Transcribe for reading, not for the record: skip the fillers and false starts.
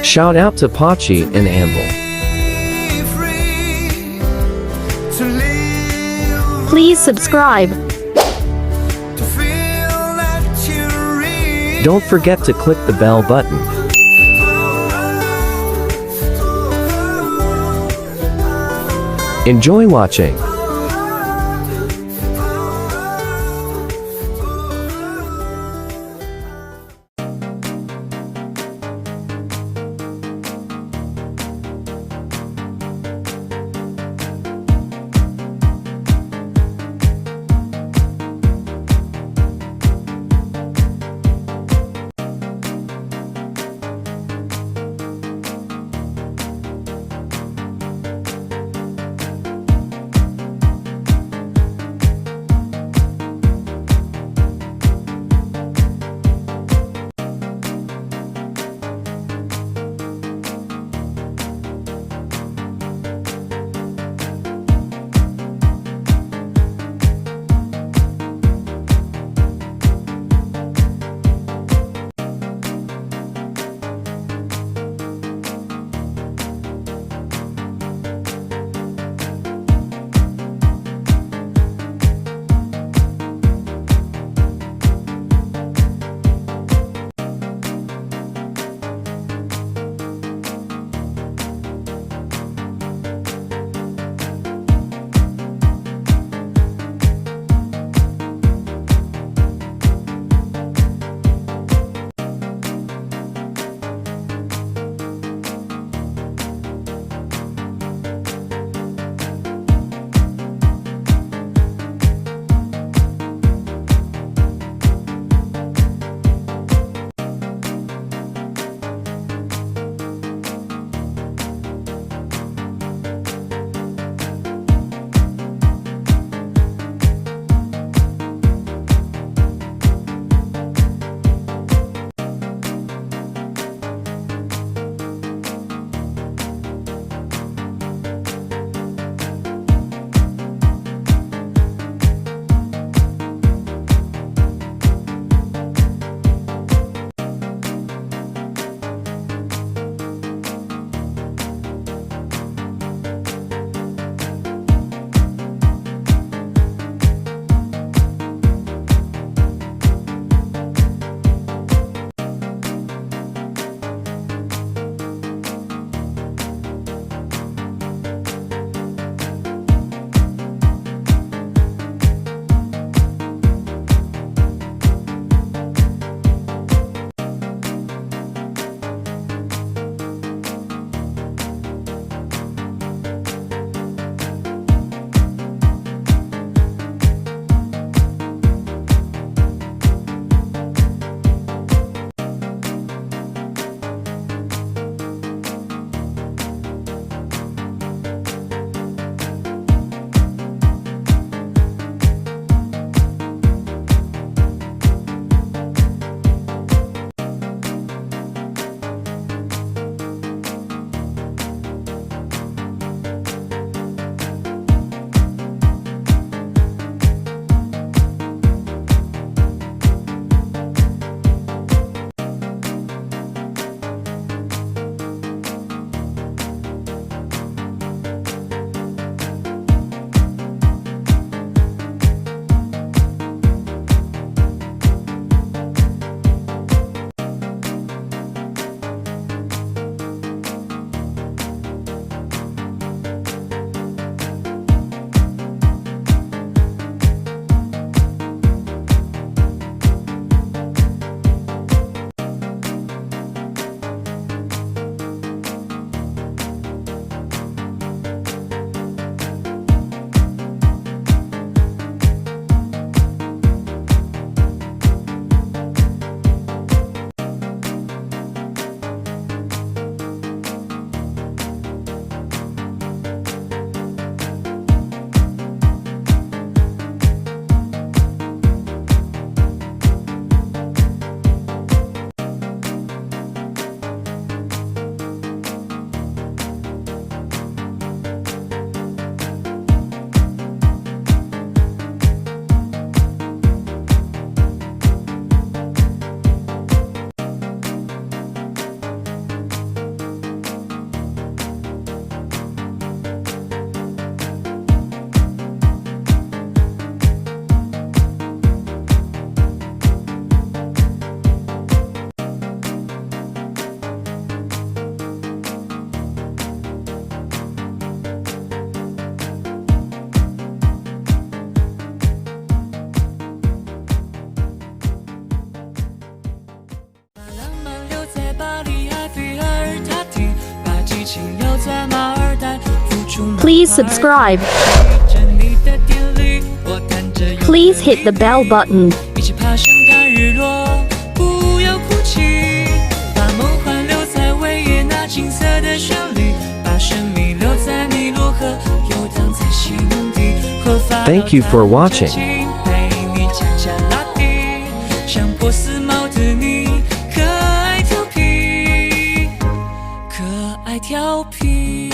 Shout out to Pachi and Amble. Please subscribe. Don't forget to click the bell button. Enjoy watching. Please subscribe. Please hit the bell button. 一起爬山看日落，不要哭泣，把梦幻留在维也纳金色的旋律，把生命留在尼罗河，游荡在西蒙蒂和法。 Thank you for watching. 陪你恰恰拉蒂，像波斯猫的你，可爱调皮，可爱调皮。